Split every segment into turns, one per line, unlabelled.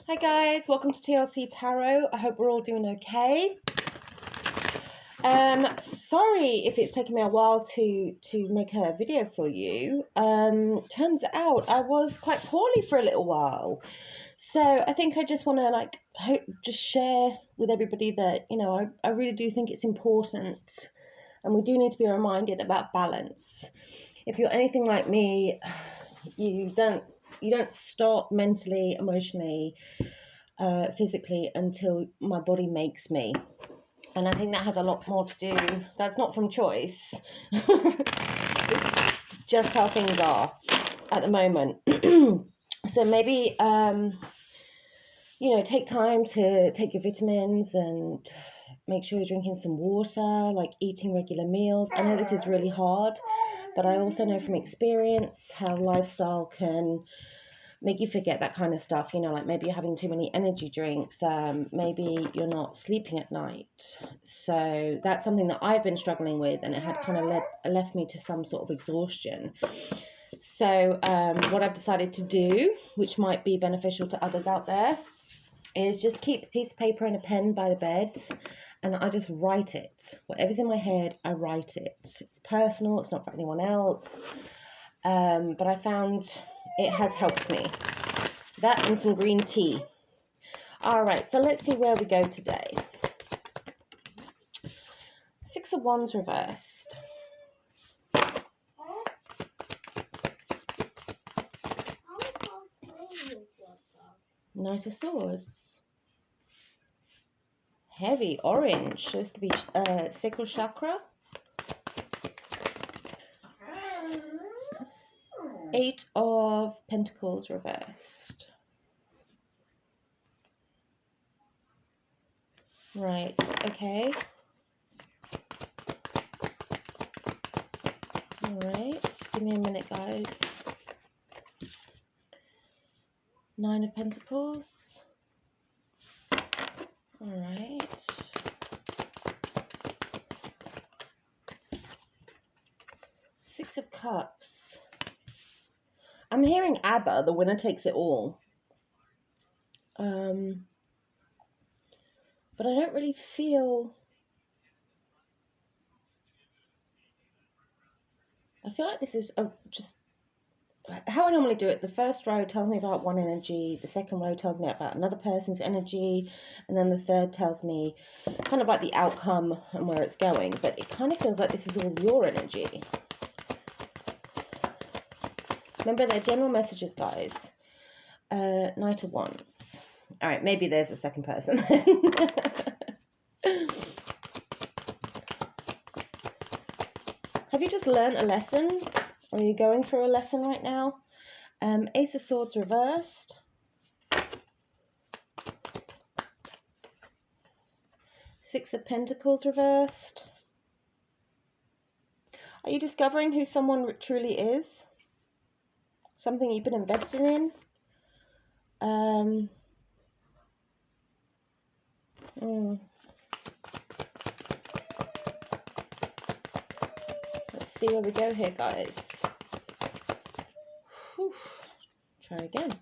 Hi guys, welcome to TLC Tarot. I hope we're all doing okay. Sorry if it's taken me a while to make a video for you. Turns out I was quite poorly for a little while. So I think I just want to just share with everybody that, I really do think it's important and we do need to be reminded about balance. If you're anything like me, you don't stop mentally, emotionally, physically until my body makes me. And I think that has a lot more to do, that's not from choice, it's just how things are at the moment. So maybe, take time to take your vitamins and make sure you're drinking some water, like eating regular meals. I know this is really hard, but I also know from experience how lifestyle can make you forget that kind of stuff, like maybe you're having too many energy drinks, maybe you're not sleeping at night. So that's something that I've been struggling with, and it had kind of left me to some sort of exhaustion. So what I've decided to do, which might be beneficial to others out there, is just keep a piece of paper and a pen by the bed, and I just write it. Whatever's in my head, I write it. It's personal, it's not for anyone else. But I found it has helped me. That and some green tea. Alright, so let's see where we go today. Six of Wands reversed. Knight of Swords. Heavy orange. Shows to be sacral chakra. Eight of Pentacles reversed. Right, okay. Alright, give me a minute, guys. Nine of Pentacles. Alright. Six of Cups. I'm hearing ABBA, the winner takes it all. But I don't really feel... I feel like this is just how I normally do it. The first row tells me about one energy, the second row tells me about another person's energy, and then the third tells me kind of like the outcome and where it's going. But it kind of feels like this is all your energy. Remember, they're general messages, guys. Knight of Wands. Alright, maybe there's a second person. Have you just learned a lesson? Or are you going through a lesson right now? Ace of Swords reversed. Six of Pentacles reversed. Are you discovering who someone truly is? Something you've been invested in? Let's see where we go here, guys. Whew. Try again.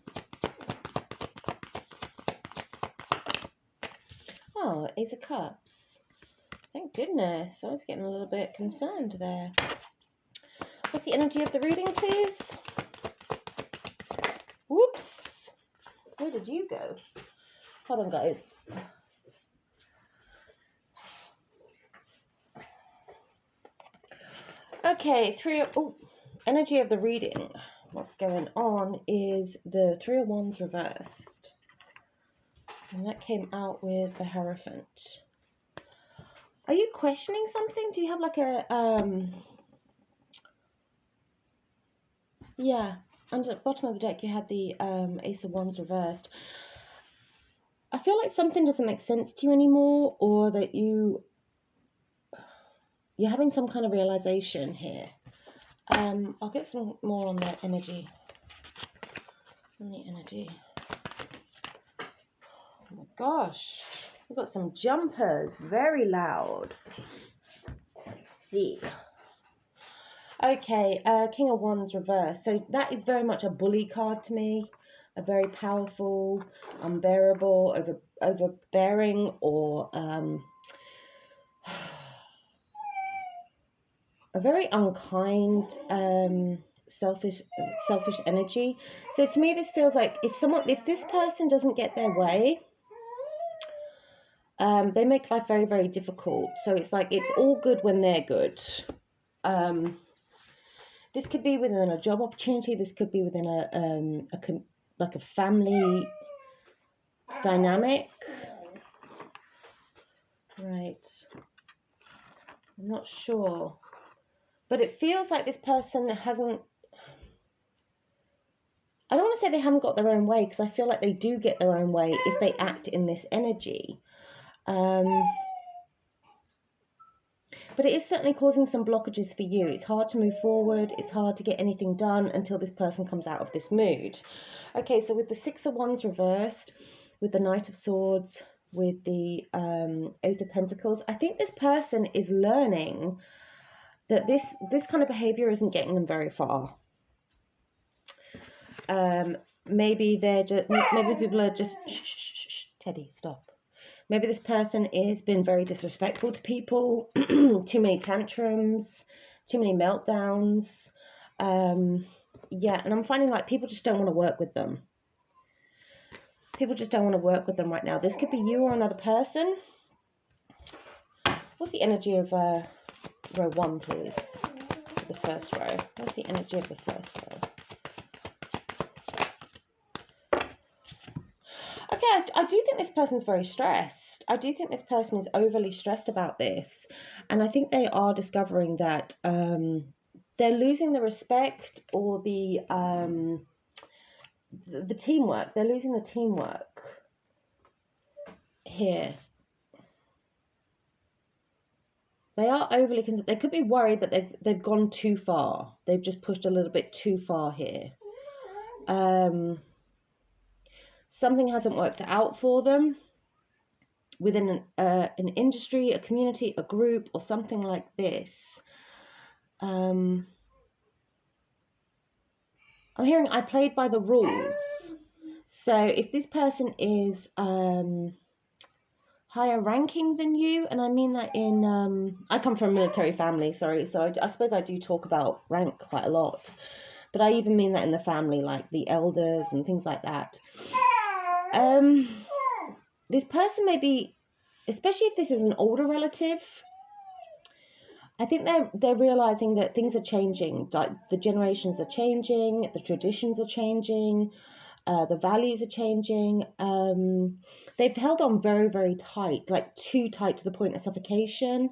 Oh, Ace of Cups. Thank goodness. I was getting a little bit concerned there. What's the energy of the reading, please? Whoops. Where did you go? Hold on, guys. Okay, energy of the reading. What's going on is the Three of Wands reversed. And that came out with the Hierophant. Are you questioning something? Do you have like a, yeah, under the bottom of the deck you had the Ace of Wands reversed. I feel like something doesn't make sense to you anymore, or that you're having some kind of realization here. I'll get some more on the energy. Oh my gosh, we've got some jumpers, very loud. Let's see. Okay, King of Wands reversed. So that is very much a bully card to me. a very powerful, unbearable, overbearing, or a very unkind, selfish energy. So to me, this feels like if this person doesn't get their way, they make life very, very difficult. So it's like it's all good when they're good. This could be within a job opportunity. This could be within like a family dynamic. Right. I'm not sure. But it feels like this person hasn't... I don't want to say they haven't got their own way, because I feel like they do get their own way if they act in this energy. But it is certainly causing some blockages for you. It's hard to move forward. It's hard to get anything done until this person comes out of this mood. Okay, so with the Six of Wands reversed, with the Knight of Swords, with the Eight of Pentacles, I think this person is learning that this kind of behavior isn't getting them very far. Maybe people are just... Shh, Teddy, stop. Maybe this person has been very disrespectful to people, too many tantrums, too many meltdowns. Yeah, and I'm finding like people just don't want to work with them. People just don't want to work with them right now. This could be you or another person. What's the energy of row 1, please? The first row. What's the energy of the first row? Okay, I do think this person's very stressed. I do think this person is overly stressed about this. And I think they are discovering that they're losing the respect or the teamwork. They're losing the teamwork here. They are overly concerned. They could be worried that they've gone too far. They've just pushed a little bit too far here. Something hasn't worked out for them within an industry, a community, a group, or something like this. I'm hearing I played by the rules. So if this person is higher ranking than you, and I mean that in... I come from a military family, sorry, so I suppose I do talk about rank quite a lot. But I even mean that in the family, like the elders and things like that. This person may be, especially if this is an older relative, I think they're realizing that things are changing. Like the generations are changing, the traditions are changing, the values are changing. They've held on very, very tight, like too tight to the point of suffocation.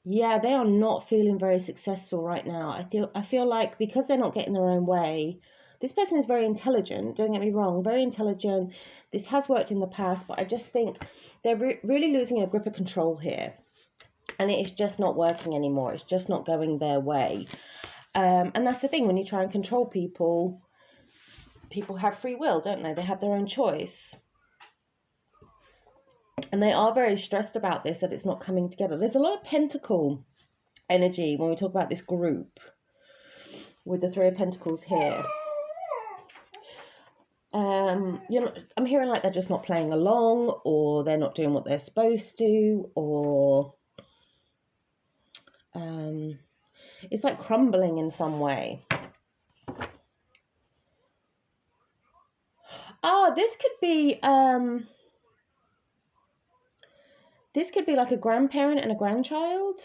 Yeah, they are not feeling very successful right now. I feel like because they're not getting their own way, this person is very intelligent, don't get me wrong, very intelligent. This has worked in the past, but I just think they're really losing a grip of control here. And it is just not working anymore. It's just not going their way. And that's the thing, when you try and control people, people have free will, don't they? They have their own choice. And they are very stressed about this, that it's not coming together. There's a lot of pentacle energy when we talk about this group, with the Three of Pentacles here. I'm hearing like they're just not playing along, or they're not doing what they're supposed to, or it's like crumbling in some way. Oh, this could be like a grandparent and a grandchild.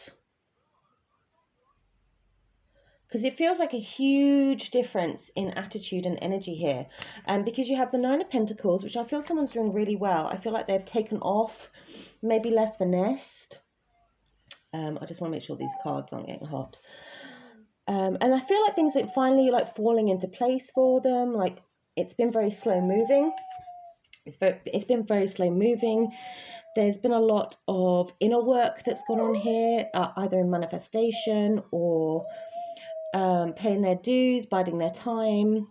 Because it feels like a huge difference in attitude and energy here. Because you have the Nine of Pentacles, which I feel someone's doing really well. I feel like they've taken off, maybe left the nest. I just want to make sure these cards aren't getting hot. And I feel like things are finally like falling into place for them. Like it's been very slow moving. It's been very slow moving. There's been a lot of inner work that's gone on here, either in manifestation or paying their dues, biding their time.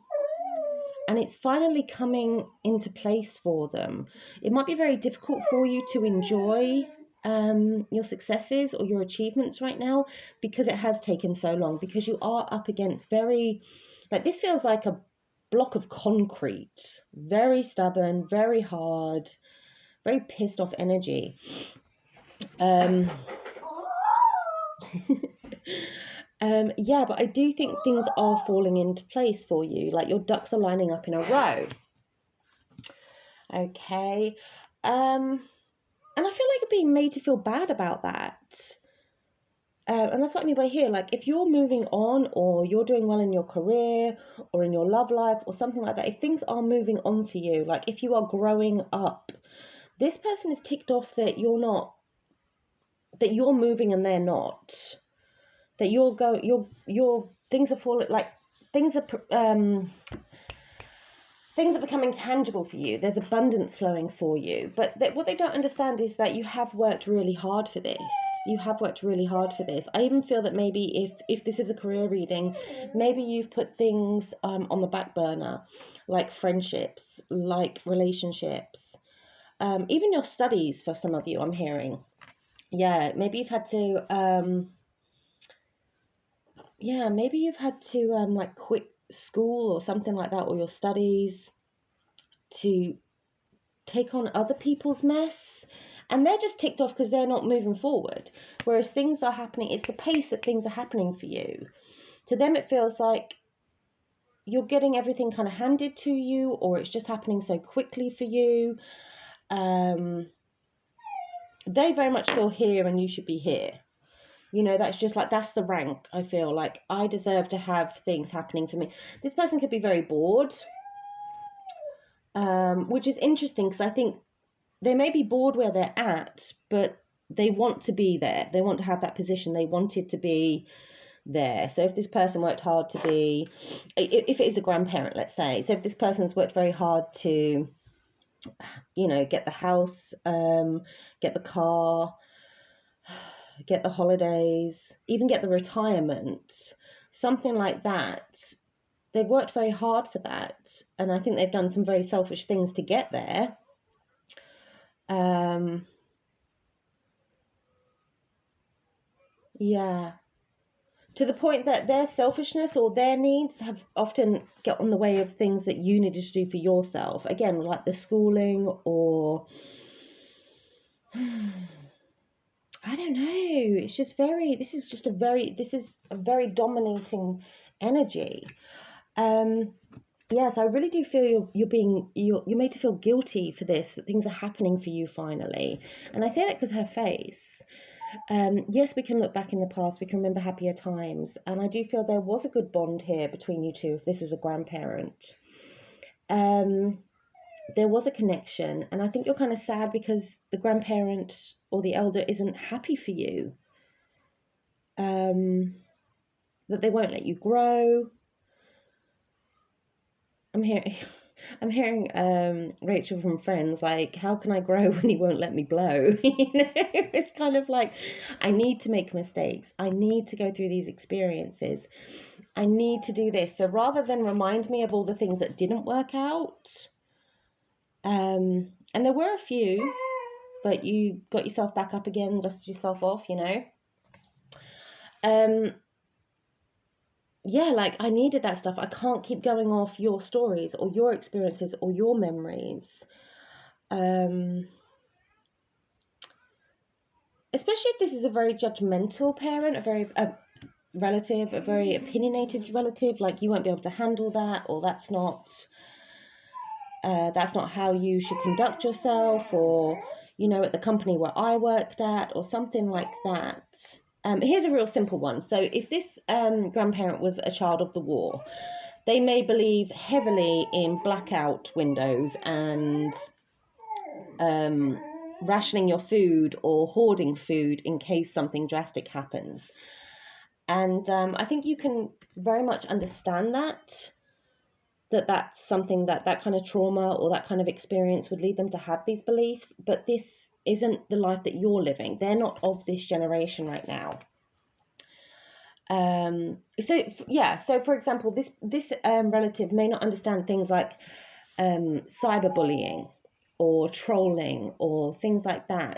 And it's finally coming into place for them. It might be very difficult for you to enjoy your successes or your achievements right now, because it has taken so long, because you are up against this feels like a block of concrete, very stubborn, very hard, very pissed off energy. Yeah, but I do think things are falling into place for you, like your ducks are lining up in a row. Okay. And I feel like you're being made to feel bad about that. And that's what I mean by here. Like, if you're moving on, or you're doing well in your career or in your love life or something like that, if things are moving on for you, like if you are growing up, this person is ticked off that you're moving and they're not. That your things are falling, like things are becoming tangible for you. There's abundance flowing for you. But what they don't understand is that you have worked really hard for this. You have worked really hard for this. I even feel that maybe if this is a career reading, maybe you've put things on the back burner, like friendships, like relationships, even your studies for some of you, I'm hearing. Yeah, maybe you've had to, like quit school or something like that, or your studies, to take on other people's mess, and they're just ticked off because they're not moving forward, whereas things are happening. It's the pace that things are happening for you. To them it feels like you're getting everything kind of handed to you, or it's just happening so quickly for you. They very much feel here and you should be here. That's just like, that's the rank. I feel like I deserve to have things happening for me. This person could be very bored, which is interesting, because I think they may be bored where they're at, but they want to be there. They want to have that position. They wanted to be there. So if this person worked hard to be, if it is a grandparent, let's say, so if this person's worked very hard to, get the house, get the car, get the holidays, even get the retirement, something like that. They've worked very hard for that, and I think they've done some very selfish things to get there. Yeah. To the point that their selfishness or their needs have often got on the way of things that you needed to do for yourself. Again, like the schooling, or I don't know. It's just this is a very dominating energy. Yes, I really do feel you're made to feel guilty for this, that things are happening for you finally. And I say that because her face. Yes, we can look back in the past, we can remember happier times, and I do feel there was a good bond here between you two, if this is a grandparent. There was a connection, and I think you're kind of sad because the grandparent or the elder isn't happy for you. That they won't let you grow. I'm hearing Rachel from Friends, like, how can I grow when he won't let me blow? It's kind of like, I need to make mistakes. I need to go through these experiences. I need to do this. So rather than remind me of all the things that didn't work out, and there were a few, but you got yourself back up again, dusted yourself off, yeah, like, I needed that stuff. I can't keep going off your stories or your experiences or your memories. Especially if this is a very judgmental parent, a relative, a very opinionated relative, like, you won't be able to handle that, or that's not how you should conduct yourself, or, at the company where I worked at, or something like that. Here's a real simple one. So if this grandparent was a child of the war, they may believe heavily in blackout windows and rationing your food or hoarding food in case something drastic happens. And I think you can very much understand that's something that kind of trauma or that kind of experience would lead them to have these beliefs, but this isn't the life that you're living. They're not of this generation right now. So for example, this relative may not understand things like cyberbullying or trolling or things like that.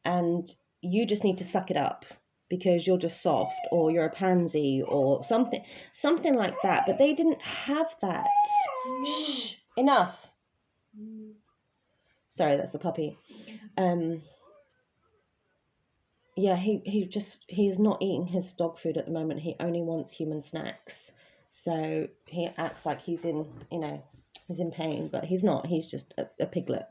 and you just need to suck it up because you're just soft, or you're a pansy, or something like that. But they didn't have that. Shh, enough. Sorry, that's the puppy. Yeah, he's not eating his dog food at the moment. He only wants human snacks. So he acts like he's in, he's in pain, but he's not. He's just a piglet.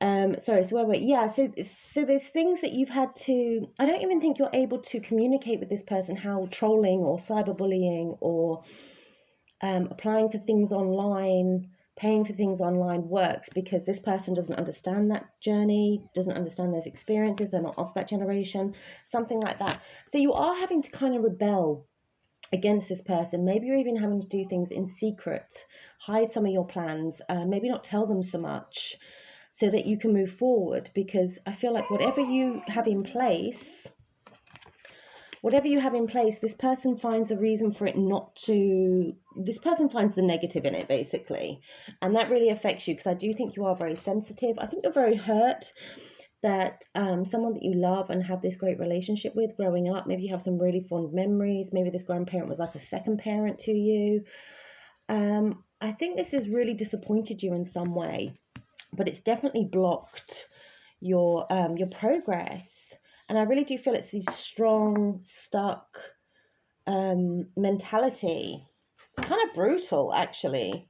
Sorry, so wait, yeah, so there's things that you've had to, I don't even think you're able to communicate with this person how trolling or cyberbullying or applying for things online, paying for things online works, because this person doesn't understand that journey, doesn't understand those experiences, they're not of that generation, something like that. So you are having to kind of rebel against this person. Maybe you're even having to do things in secret, hide some of your plans, maybe not tell them so much, so that you can move forward. Because I feel like whatever you have in place, this person finds a reason for it not to, this person finds the negative in it, basically. And that really affects you, because I do think you are very sensitive. I think you're very hurt that someone that you love and have this great relationship with growing up, maybe you have some really fond memories, maybe this grandparent was like a second parent to you. I think this has really disappointed you in some way, but it's definitely blocked your progress. And I really do feel it's this strong, stuck mentality. It's kind of brutal, actually.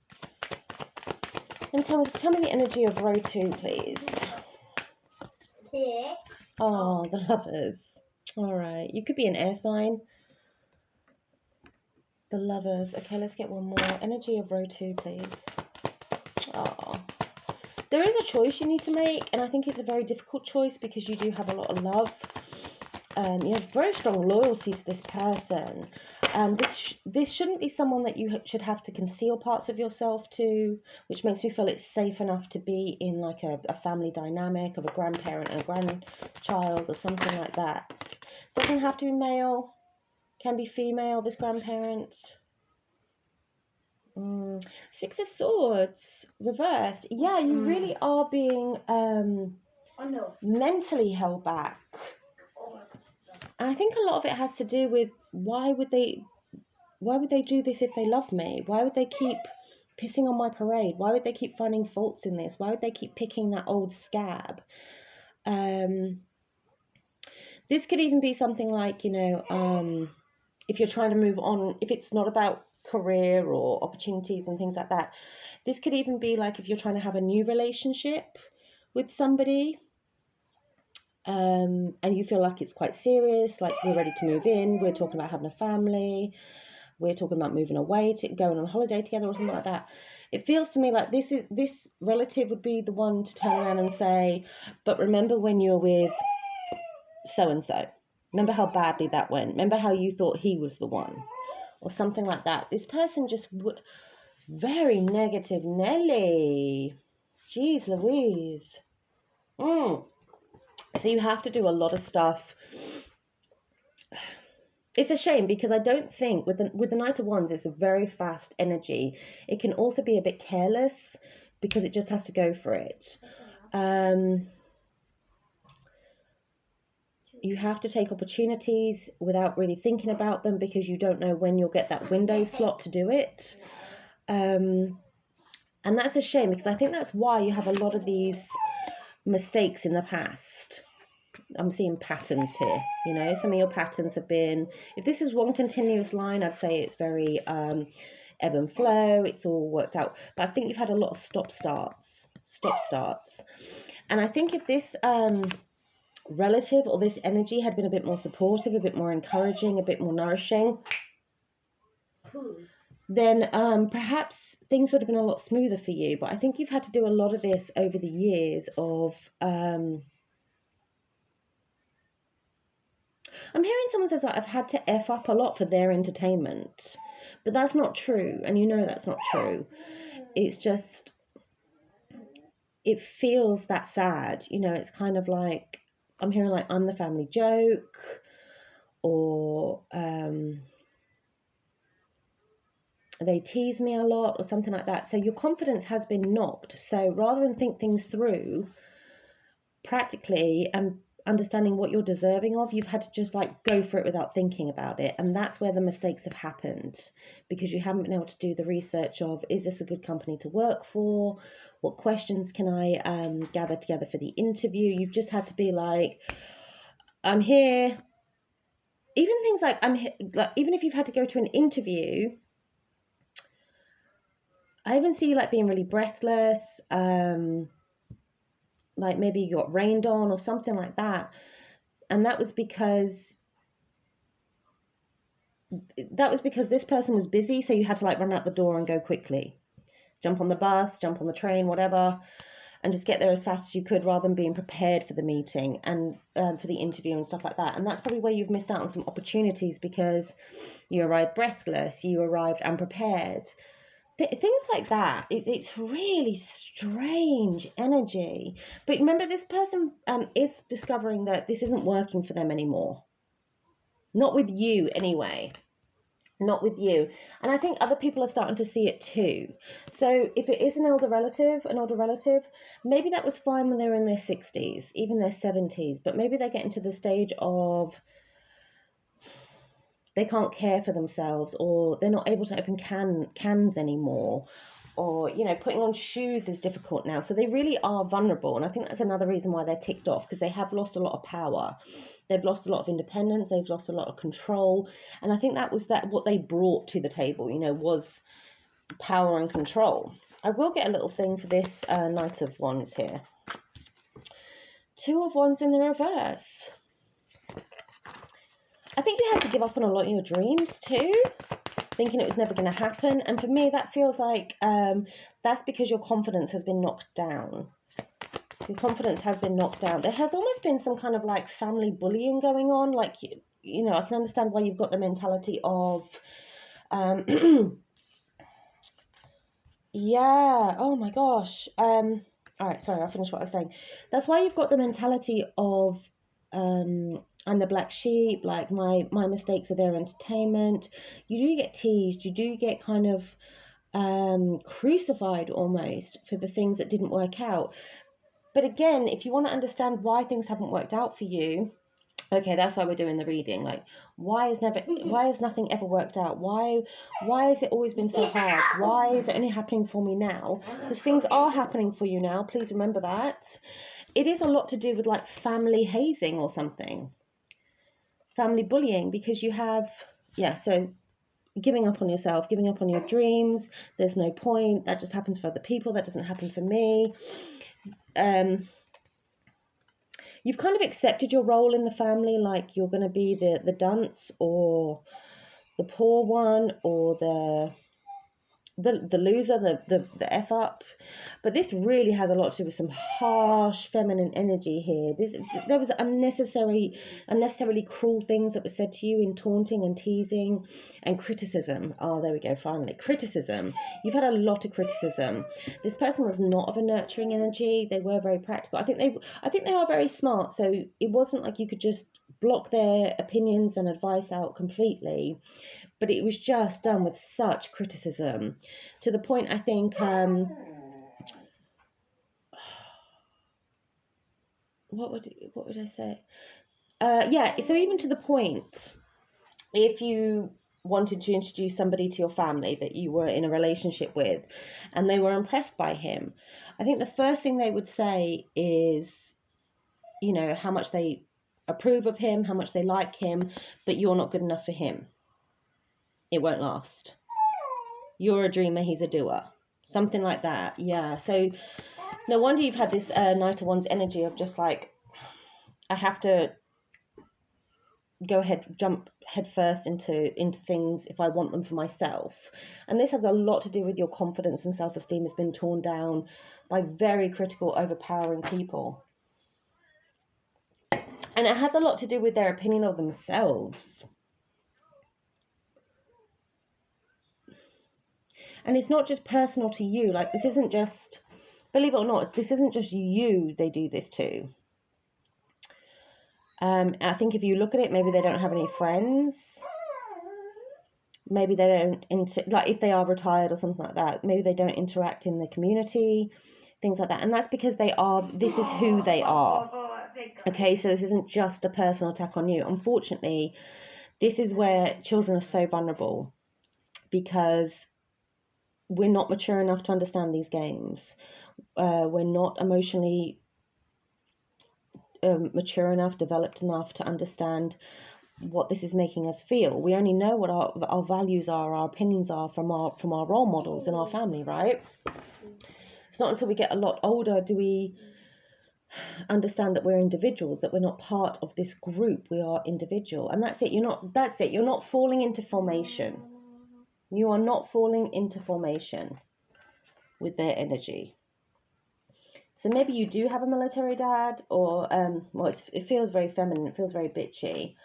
And tell me the energy of row 2, please.
Yeah.
Oh, the Lovers. All right, you could be an air sign. The Lovers. Okay, let's get one more. Energy of row 2, please. Oh. There is a choice you need to make, and I think it's a very difficult choice because you do have a lot of love. You have very strong loyalty to this person. This shouldn't be someone that you should have to conceal parts of yourself to, which makes me feel it's safe enough to be in like a family dynamic of a grandparent and a grandchild or something like that. Doesn't have to be male, can be female, this grandparent. 6 of Swords, reversed. Yeah, you really are being mentally held back. And I think a lot of it has to do with why would they do this if they love me? Why would they keep pissing on my parade? Why would they keep finding faults in this? Why would they keep picking that old scab? This could even be something like, if you're trying to move on, if it's not about career or opportunities and things like that, this could even be like if you're trying to have a new relationship with somebody, and you feel like it's quite serious, like we're ready to move in, we're talking about having a family, we're talking about moving away, going on holiday together or something like that. It feels to me like this relative would be the one to turn around and say, but remember when you're with so-and-so, remember how badly that went, remember how you thought he was the one, or something like that. This person just very negative. Nelly, jeez Louise. So you have to do a lot of stuff. It's a shame because I don't think with the Knight of Wands, it's a very fast energy. It can also be a bit careless because it just has to go for it. You have to take opportunities without really thinking about them because you don't know when you'll get that window slot to do it. And that's a shame because I think that's why you have a lot of these mistakes in the past. I'm seeing patterns here, some of your patterns have been, if this is one continuous line, I'd say it's very ebb and flow, it's all worked out, but I think you've had a lot of stop starts, and I think if this relative or this energy had been a bit more supportive, a bit more encouraging, a bit more nourishing, then perhaps things would have been a lot smoother for you. But I think you've had to do a lot of this over the years of I'm hearing someone says that I've had to F up a lot for their entertainment. But that's not true, and that's not true. It's just, it feels that sad. It's kind of like, I'm hearing like, I'm the family joke, or they tease me a lot, or something like that. So your confidence has been knocked. So rather than think things through, practically and understanding what you're deserving of, you've had to just like go for it without thinking about it. And that's where the mistakes have happened, because you haven't been able to do the research of, is this a good company to work for? What questions can I gather together for the interview? You've just had to be like, I'm here. Even things like, I'm here, like, even if you've had to go to an interview, I even see you like being really breathless, like maybe you got rained on or something like that. And that was because this person was busy, so you had to like run out the door and go quickly. Jump on the bus, jump on the train, whatever, and just get there as fast as you could rather than being prepared for the meeting and for the interview and stuff like that. And that's probably where you've missed out on some opportunities, because you arrived breathless, you arrived unprepared. Things like that. It's really strange energy. But remember, this person is discovering that this isn't working for them anymore. Not with you, anyway. Not with you. And I think other people are starting to see it too. So if it is an older relative, maybe that was fine when they were in their 60s, even their 70s. But maybe they're getting to the stage of they can't care for themselves, or they're not able to open cans anymore, or putting on shoes is difficult now. So they really are vulnerable, and I think that's another reason why they're ticked off, because they have lost a lot of power. They've lost a lot of independence, they've lost a lot of control, and I think that was what they brought to the table, was power and control. I will get a little thing for this Knight of Wands here. Two of Wands in the reverse. I think you had to give up on a lot of your dreams too, thinking it was never going to happen. And for me, that feels like that's because your confidence has been knocked down. Your confidence has been knocked down. There has almost been some kind of like family bullying going on. Like, I can understand why you've got the mentality of, yeah, oh my gosh. All right, sorry, I'll finish what I was saying. That's why you've got the mentality of, I'm the black sheep, like my mistakes are their entertainment. You do get teased, you do get kind of crucified almost for the things that didn't work out. But again, if you want to understand why things haven't worked out for you, okay, that's why we're doing the reading. Like, why has nothing ever worked out? Why has it always been so hard? Why is it only happening for me now? Because things are happening for you now. Please remember that. It is a lot to do with like family hazing or something. Family bullying, because you have, so giving up on yourself, giving up on your dreams. There's no point. That just happens for other people. That doesn't happen for me. You've kind of accepted your role in the family, like you're going to be the dunce or the poor one or the loser, the F up. But this really has a lot to do with some harsh feminine energy here. There was unnecessarily cruel things that were said to you in taunting and teasing and criticism. Oh, there we go, finally. Criticism. You've had a lot of criticism. This person was not of a nurturing energy. They were very practical. I think they are very smart, so it wasn't like you could just block their opinions and advice out completely. But it was just done with such criticism, to the point, I think, what would I say? So even to the point, if you wanted to introduce somebody to your family that you were in a relationship with, and they were impressed by him, I think the first thing they would say is, how much they approve of him, how much they like him, but you're not good enough for him. It won't last. You're a dreamer, he's a doer. Something like that, yeah. So no wonder you've had this Knight of Wands energy of just like, I have to jump head first into things if I want them for myself. And this has a lot to do with your confidence and self-esteem has been torn down by very critical, overpowering people. And it has a lot to do with their opinion of themselves. And it's not just personal to you. Like, this isn't just, believe it or not, this isn't just you they do this to. I think if you look at it, maybe they don't have any friends. Maybe they don't, like if they are retired or something like that, maybe they don't interact in the community. things like that. And that's because this is who they are. Okay, so this isn't just a personal attack on you. Unfortunately, this is where children are so vulnerable, because we're not mature enough to understand these games. We're not emotionally mature enough, developed enough to understand what this is making us feel. We only know what our values are, our opinions are from our role models in our family, right? It's not until we get a lot older do we understand that we're individuals, that we're not part of this group. We are individual, and that's it. You're not falling into formation. You are not falling into formation with their energy. So maybe you do have a military dad, or well, it feels very feminine. It feels very bitchy.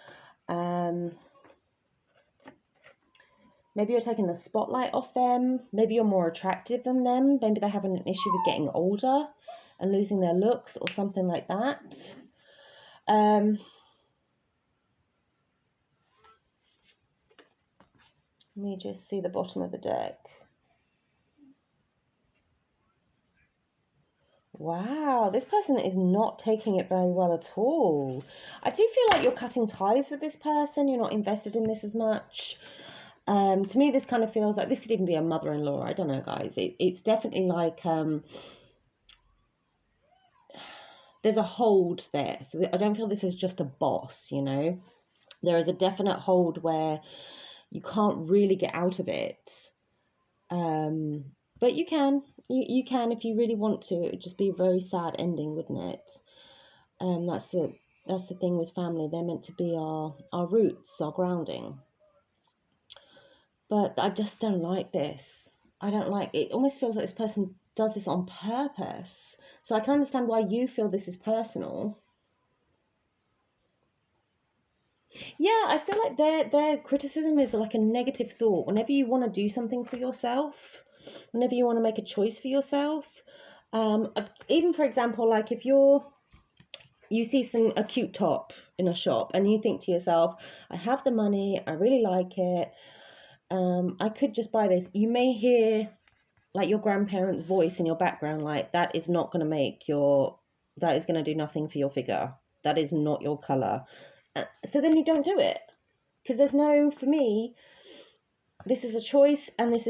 Maybe you're taking the spotlight off them. Maybe you're more attractive than them. Maybe they're having an issue with getting older and losing their looks or something like that. Let me just see the bottom of the deck. Wow, this person is not taking it very well at all. I do feel like you're cutting ties with this person. You're not invested in this as much. To me, this kind of feels like this could even be a mother-in-law. I don't know, guys. It's definitely like there's a hold there. So I don't feel this is just a boss, you know. There is a definite hold where you can't really get out of it. But you can. You can if you really want to. It'd just be a very sad ending, wouldn't it? That's the thing with family. They're meant to be our roots, our grounding. But I just don't like this. I don't like it. It almost feels like this person does this on purpose. So I can understand why you feel this is personal. Yeah, I feel like their criticism is like a negative thought. Whenever you want to do something for yourself, whenever you want to make a choice for yourself, even for example, like if you see a cute top in a shop and you think to yourself, I have the money, I really like it, I could just buy this. You may hear like your grandparents' voice in your background, like that is going to do nothing for your figure. That is not your colour. So then you don't do it, because for me, this is a choice, and this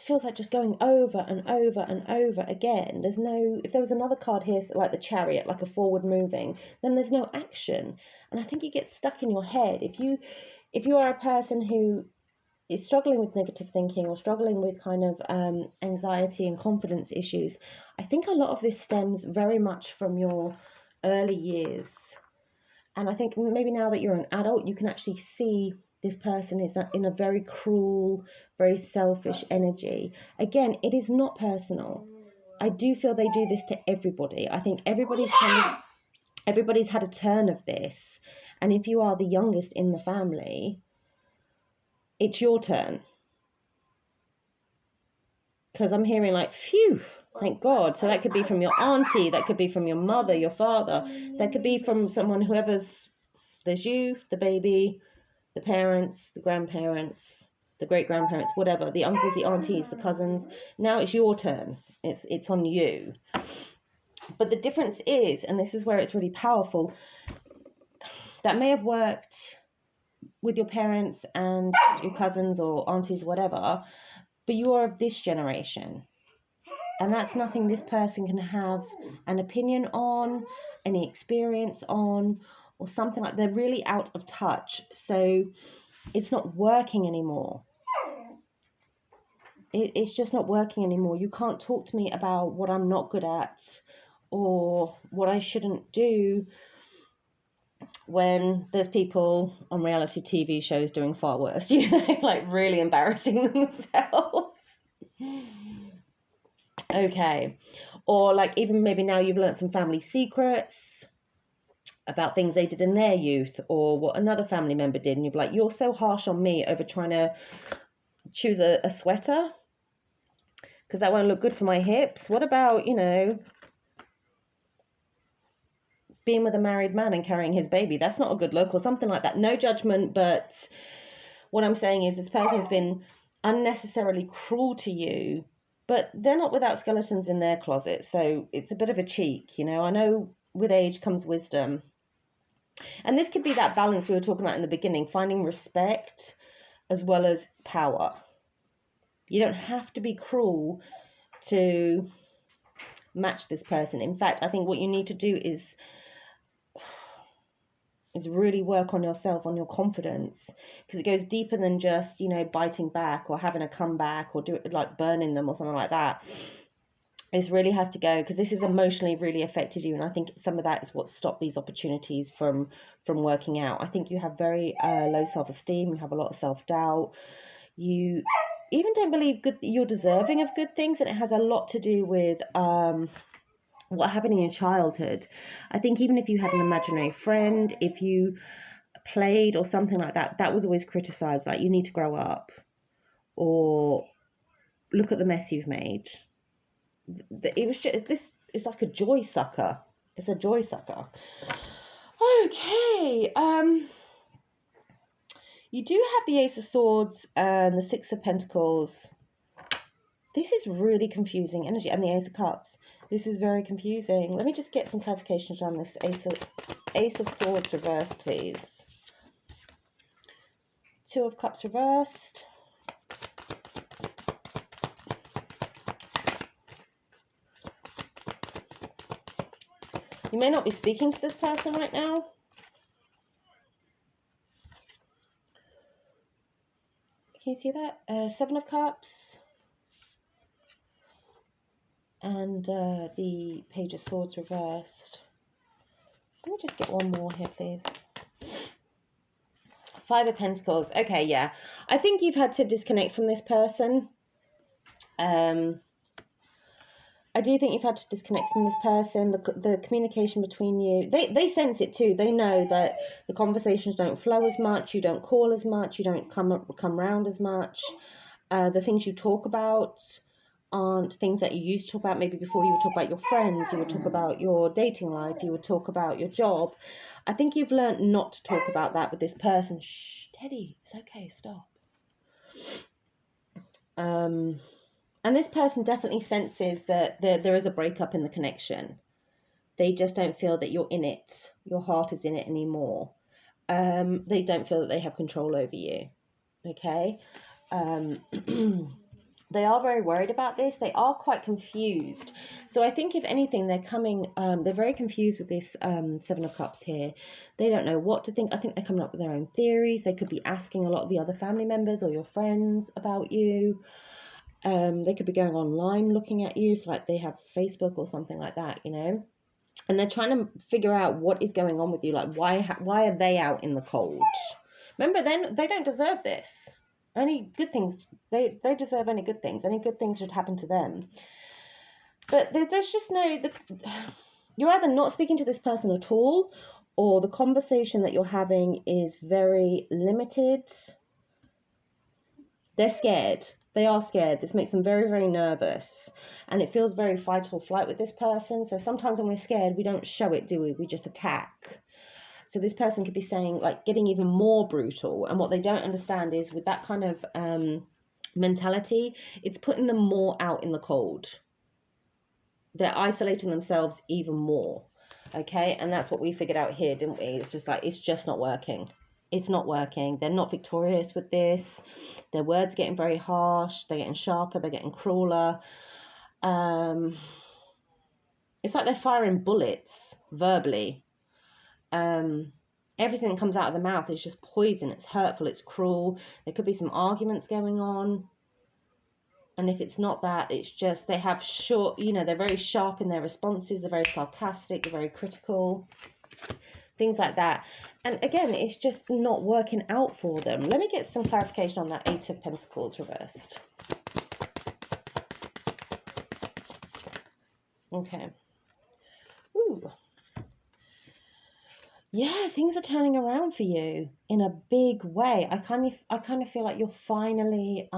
feels like just going over and over and over again. If there was another card here, like the Chariot, like a forward moving, then there's no action. And I think you get stuck in your head. If you are a person who is struggling with negative thinking or struggling with kind of anxiety and confidence issues, I think a lot of this stems very much from your early years. And I think maybe now that you're an adult, you can actually see this person is in a very cruel, very selfish energy. Again, it is not personal. I do feel they do this to everybody. I think everybody's had a turn of this. And if you are the youngest in the family, it's your turn. Because I'm hearing like, phew, thank God. So that could be from your auntie, that could be from your mother, your father, that could be from someone, there's you, the baby, the parents, the grandparents, the great-grandparents, whatever, the uncles, the aunties, the cousins. Now it's your turn. It's on you. But the difference is, and this is where it's really powerful, that may have worked with your parents and your cousins or aunties, whatever, but you are of this generation. And that's nothing this person can have an opinion on, any experience on, or something like. They're really out of touch. So it's not working anymore. It's just not working anymore. You can't talk to me about what I'm not good at or what I shouldn't do when there's people on reality TV shows doing far worse, like really embarrassing themselves. Okay. Or like even maybe now you've learned some family secrets about things they did in their youth or what another family member did, and you're like, you're so harsh on me over trying to choose a sweater because that won't look good for my hips. What about, being with a married man and carrying his baby? That's not a good look, or something like that. No judgment, but what I'm saying is this person has been unnecessarily cruel to you but they're not without skeletons in their closet, so it's a bit of a cheek, you know. I know with age comes wisdom. And this could be that balance we were talking about in the beginning, finding respect as well as power. You don't have to be cruel to match this person. In fact, I think what you need to do is really work on yourself, on your confidence, because it goes deeper than just, you know, biting back or having a comeback or do it like burning them or something like that. This really has to go, because this has emotionally really affected you, and I think some of that is what stopped these opportunities from working out. I think you have very low self-esteem, you have a lot of self-doubt, you even don't believe you're deserving of good things, and it has a lot to do with what happened in your childhood. I think even if you had an imaginary friend, if you played or something like that, that was always criticized, like you need to grow up, or look at the mess you've made. It was just, this is like a joy sucker. It's a joy sucker. Okay. You do have the Ace of Swords and the Six of Pentacles. This is really confusing energy, and the Ace of Cups. This is very confusing. Let me just get some clarifications on this Ace of Swords reversed, please. Two of Cups reversed. You may not be speaking to this person right now. Can you see that? Seven of Cups. And the Page of Swords reversed. Let me just get one more here, please. Five of Pentacles. Okay, yeah. I think you've had to disconnect from this person. I do think you've had to disconnect from this person. The communication between you, they sense it too. They know that the conversations don't flow as much. You don't call as much. You don't come round as much. The things you talk about aren't things that you used to talk about. Maybe before you would talk about your friends, you would talk about your dating life, you would talk about your job. I think you've learned not to talk about that with this person. Shh, Teddy, it's okay, stop. And this person definitely senses that there is a breakup in the connection. They just don't feel that you're in it. Your heart is in it anymore. They don't feel that they have control over you. Okay? They are very worried about this. They are quite confused. So I think if anything, they're very confused with this Seven of Cups here. They don't know what to think. I think they're coming up with their own theories. They could be asking a lot of the other family members or your friends about you. They could be going online looking at you, like they have Facebook or something like that, you know. And they're trying to figure out what is going on with you. Like, why are they out in the cold? Remember, then they don't deserve this. Any good things, they deserve any good things. Any good things should happen to them. But there's just you're either not speaking to this person at all, or the conversation that you're having is very limited. They're scared. They are scared. This makes them very, very nervous. And it feels very fight or flight with this person. So sometimes when we're scared, we don't show it, do we? We just attack. So this person could be saying, like, getting even more brutal. And what they don't understand is with that kind of mentality, it's putting them more out in the cold. They're isolating themselves even more. Okay? And that's what we figured out here, didn't we? It's just like, it's just not working. It's not working. They're not victorious with this. Their words are getting very harsh. They're getting sharper. They're getting crueler. It's like they're firing bullets verbally. Everything that comes out of the mouth is just poison. It's hurtful. It's cruel. There could be some arguments going on. And if it's not that, it's just they have short, you know, they're very sharp in their responses. They're very sarcastic. They're very critical. Things like that. And again, it's just not working out for them. Let me get some clarification on that Eight of Pentacles reversed. Okay. Ooh. Yeah, things are turning around for you in a big way. I kind of feel like you're finally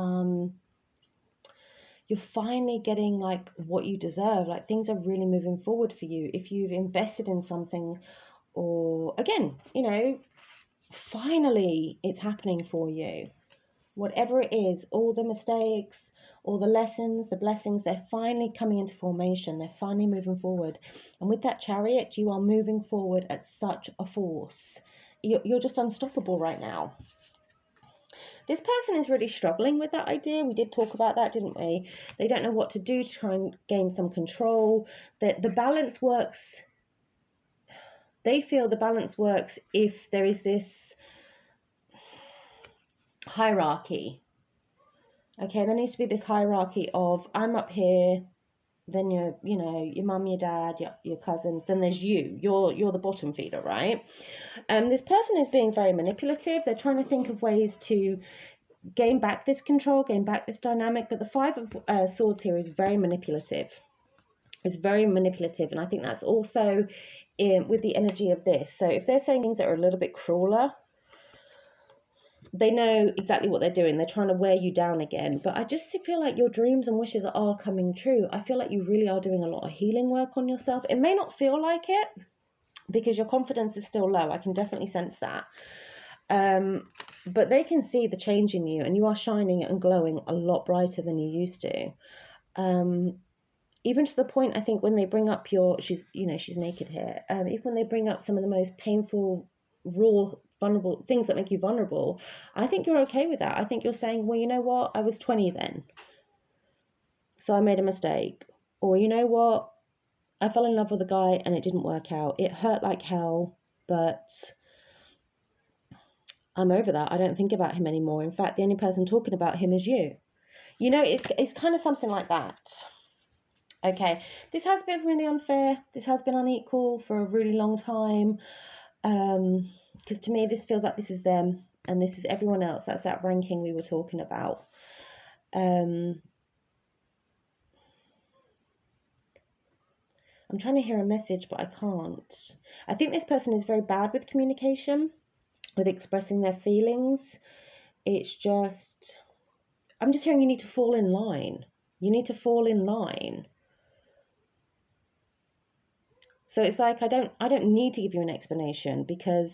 getting like what you deserve. Like things are really moving forward for you. If you've invested in something, or again, you know, finally it's happening for you. Whatever it is, all the mistakes, all the lessons, the blessings, they're finally coming into formation. They're finally moving forward. And with that Chariot, you are moving forward at such a force. You're just unstoppable right now. This person is really struggling with that idea. We did talk about that, didn't we? They don't know what to do to try and gain some control. The balance works. They feel the balance works if there is this hierarchy. Okay, there needs to be this hierarchy of I'm up here, then your mum, your dad, your cousins, then there's you. You're the bottom feeder, right? This person is being very manipulative. They're trying to think of ways to gain back this control, gain back this dynamic, but the Five of Swords here is very manipulative. It's very manipulative, and I think that's also with the energy of this. So if they're saying things that are a little bit crueler, they know exactly what they're doing. They're trying to wear you down again. But I just feel like your dreams and wishes are coming true. I feel like you really are doing a lot of healing work on yourself. It may not feel like it because your confidence is still low. I can definitely sense that. But they can see the change in you, and you are shining and glowing a lot brighter than you used to. Even to the point, I think, when they bring up she's naked here. Even when they bring up some of the most painful, raw, vulnerable things that make you vulnerable, I think you're okay with that. I think you're saying, well, you know what, I was 20 then, so I made a mistake. Or, you know what, I fell in love with a guy and it didn't work out. It hurt like hell, but I'm over that. I don't think about him anymore. In fact, the only person talking about him is you. It's kind of something like that. Okay, this has been really unfair. This has been unequal for a really long time. Because to me, this feels like this is them and this is everyone else. That's that ranking we were talking about. I'm trying to hear a message, but I can't. I think this person is very bad with communication, with expressing their feelings. It's just, I'm just hearing you need to fall in line. You need to fall in line. So it's like, I don't need to give you an explanation because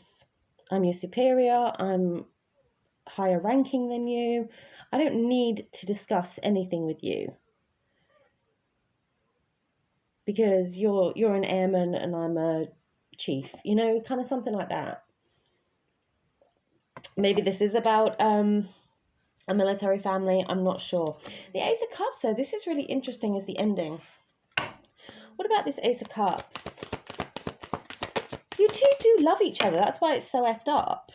I'm your superior, I'm higher ranking than you. I don't need to discuss anything with you because you're an airman and I'm a chief, kind of something like that. Maybe this is about a military family, I'm not sure. The Ace of Cups, though, this is really interesting as the ending. What about this Ace of Cups? You two do love each other, that's why it's so effed up.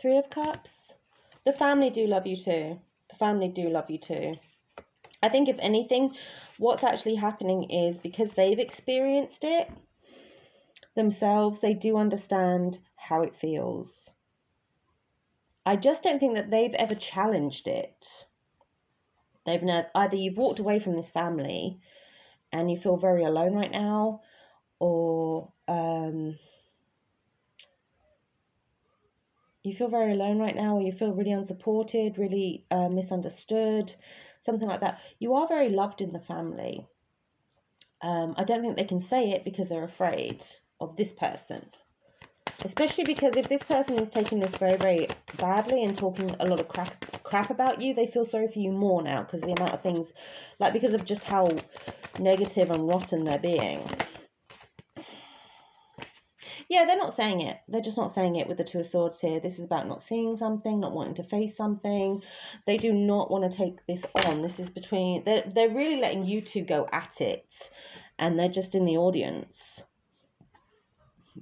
Three of Cups. The family do love you too. The family do love you too. I think if anything, what's actually happening is because they've experienced it themselves, they do understand how it feels. I just don't think that they've ever challenged it. They've never, either you've walked away from this family and you feel very alone right now, or you feel very alone right now, or you feel really unsupported, really misunderstood, something like that. You are very loved in the family. I don't think they can say it because they're afraid of this person. Especially because if this person is taking this very, very badly and talking a lot of crap about you, they feel sorry for you more now because of the amount of things, like because of just how negative and rotten they're being. Yeah, they're not saying it. They're just not saying it with the Two of Swords here. This is about not seeing something, not wanting to face something. They do not want to take this on. This is between, they're really letting you two go at it. And they're just in the audience.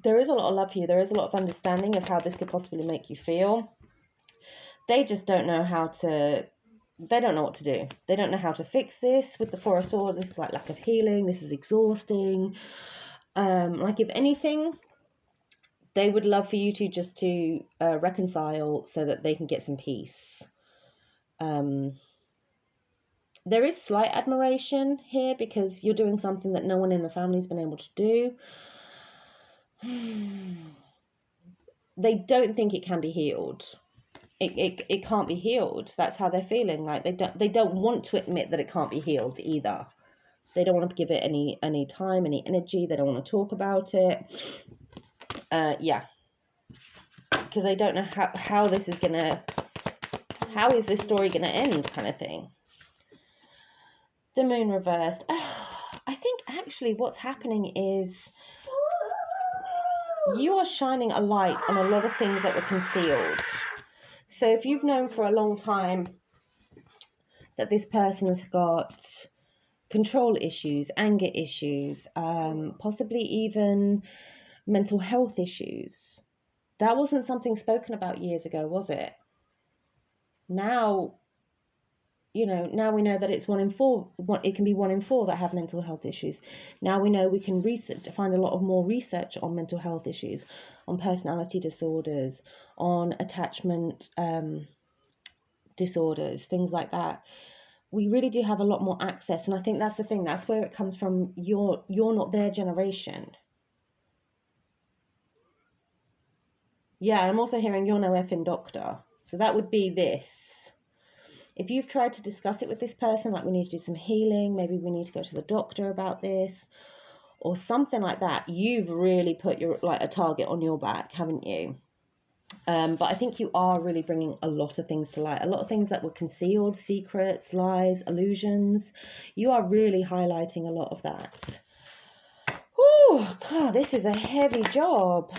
There is a lot of love here. There is a lot of understanding of how this could possibly make you feel. They just don't know how to, they don't know what to do. They don't know how to fix this. With the Four of Swords, this is like lack of healing. This is exhausting. Like if anything, they would love for you to just to reconcile so that they can get some peace. There is slight admiration here because you're doing something that no one in the family's been able to do. They don't think it can be healed. It can't be healed. That's how they're feeling. Like they don't want to admit that it can't be healed either. They don't want to give it any time, any energy. They don't want to talk about it. Yeah, because they don't know how this is gonna How is this story going to end, kind of thing? The moon reversed. I think actually what's happening is you are shining a light on a lot of things that were concealed. So if you've known for a long time that this person has got control issues, anger issues, possibly even mental health issues, that wasn't something spoken about years ago, was it? Now, now we know that it's 1 in 4. It can be 1 in 4 that have mental health issues. Now we know we can find a lot of more research on mental health issues, on personality disorders, on attachment disorders, things like that. We really do have a lot more access, and I think that's the thing. That's where it comes from. You're not their generation. Yeah, I'm also hearing you're no effing doctor. So that would be this. If you've tried to discuss it with this person, like we need to do some healing, maybe we need to go to the doctor about this, or something like that, you've really put a target on your back, haven't you? But I think you are really bringing a lot of things to light, a lot of things that were concealed, secrets, lies, illusions. You are really highlighting a lot of that. Whew, God, this is a heavy job.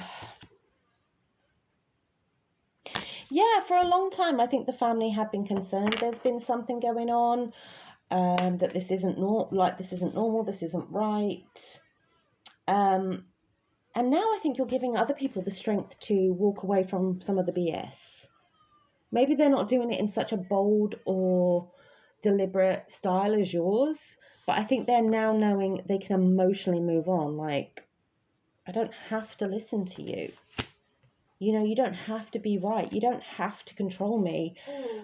Yeah, for a long time, I think the family have been concerned. There's been something going on, that this isn't normal, this isn't right. And now I think you're giving other people the strength to walk away from some of the BS. Maybe they're not doing it in such a bold or deliberate style as yours, but I think they're now knowing they can emotionally move on. Like, I don't have to listen to you. You don't have to be right. You don't have to control me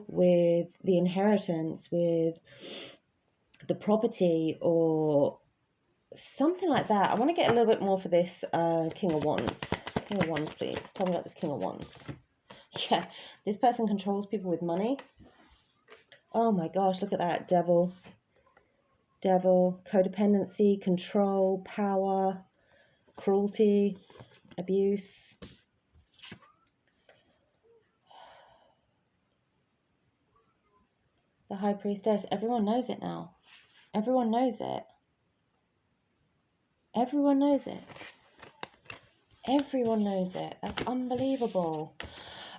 with the inheritance, with the property, or something like that. I want to get a little bit more for this King of Wands. King of Wands, please. Tell me about this King of Wands. Yeah, this person controls people with money. Oh my gosh, look at that. Devil, codependency, control, power, cruelty, abuse. The High Priestess. Everyone knows it now. Everyone knows it. Everyone knows it. Everyone knows it. That's unbelievable.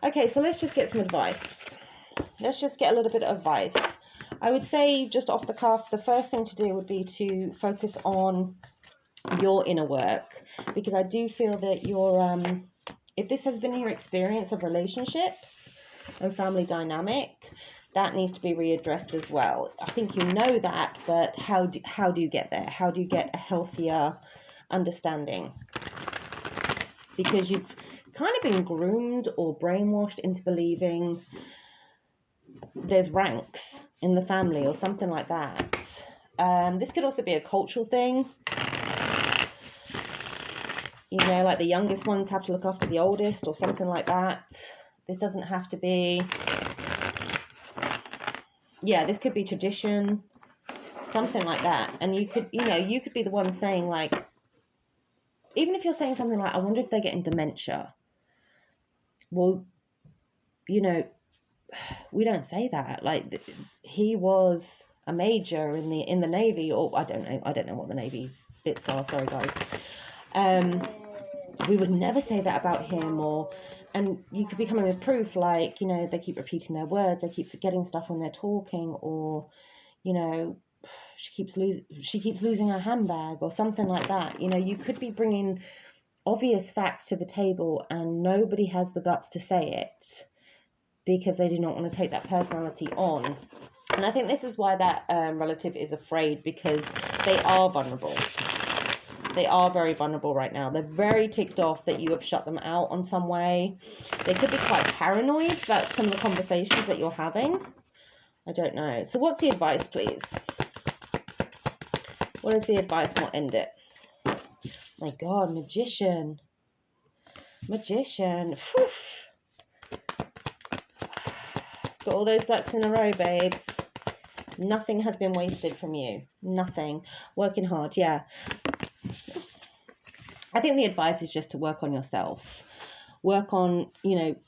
Okay, so let's just get some advice. Let's just get a little bit of advice. I would say, just off the cuff, the first thing to do would be to focus on your inner work, because I do feel that if this has been your experience of relationships and family dynamic, that needs to be readdressed as well. I think you know that, but how do you get there? How do you get a healthier understanding? Because you've kind of been groomed or brainwashed into believing there's ranks in the family or something like that. This could also be a cultural thing. Like the youngest ones have to look after the oldest or something like that. This doesn't have to be... Yeah, this could be tradition, something like that. And you could be the one saying, like, even if you're saying something like, I wonder if they're getting dementia. Well, we don't say that. Like, he was a major in the Navy, or I don't know what the Navy bits are, sorry guys. We would never say that about him, and you could be coming with proof, like, they keep repeating their words, they keep forgetting stuff when they're talking, or, she keeps losing her handbag, or something like that. You could be bringing obvious facts to the table, and nobody has the guts to say it, because they do not want to take that personality on. And I think this is why that relative is afraid, because they are vulnerable. They are very vulnerable right now. They're very ticked off that you have shut them out on some way. They could be quite paranoid about some of the conversations that you're having. I don't know. So what's the advice, please? What is the advice, and we'll end it? My God, Magician. Magician. Whew. Got all those ducks in a row, babes. Nothing has been wasted from you. Nothing. Working hard, yeah. I think the advice is just to work on yourself. work on,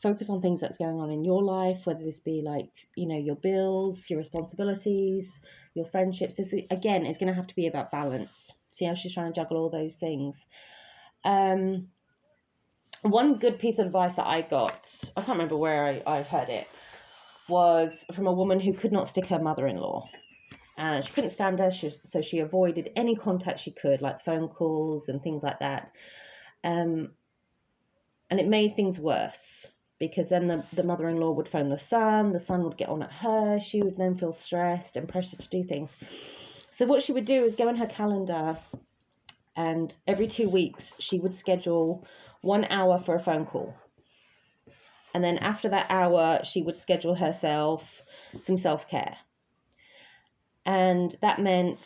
focus on things that's going on in your life, whether this be like, your bills, your responsibilities, your friendships. Again, it's going to have to be about balance. See how she's trying to juggle all those things. One good piece of advice that I got, I can't remember where I heard it, was from a woman who could not stick her mother-in-law. And she couldn't stand her, so she avoided any contact she could, like phone calls and things like that. And it made things worse, because then the mother-in-law would phone the son would get on at her, she would then feel stressed and pressured to do things. So what she would do is go in her calendar, and every 2 weeks she would schedule 1 hour for a phone call. And then after that hour, she would schedule herself some self-care. And that meant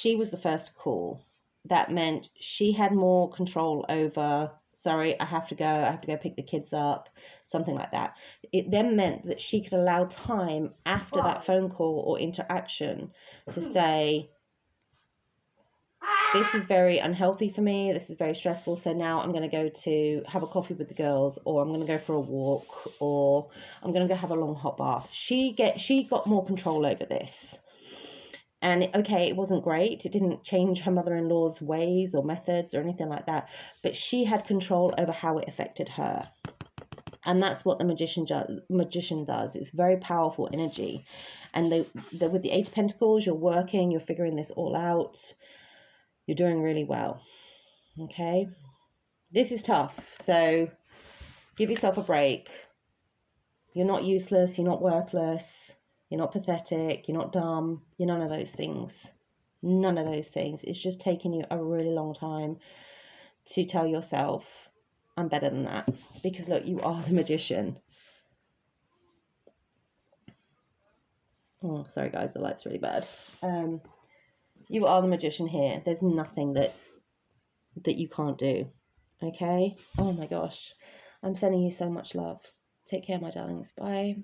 she was the first to call. That meant she had more control over, sorry, I have to go pick the kids up, something like that. It then meant that she could allow time after that phone call or interaction to say, this is very unhealthy for me, this is very stressful, so now I'm going to go to have a coffee with the girls, or I'm going to go for a walk, or I'm going to go have a long hot bath. She got more control over this. And it wasn't great. It didn't change her mother-in-law's ways or methods or anything like that. But she had control over how it affected her. And that's what the magician does. It's very powerful energy. And with the Eight of Pentacles, you're working, you're figuring this all out. You're doing really well. Okay? This is tough. So give yourself a break. You're not useless. You're not worthless. You're not pathetic. You're not dumb. You're none of those things. None of those things. It's just taking you a really long time to tell yourself, I'm better than that. Because look, you are the magician. Oh, sorry guys, the light's really bad. You are the magician here. There's nothing that you can't do. Okay? Oh my gosh. I'm sending you so much love. Take care, my darlings. Bye.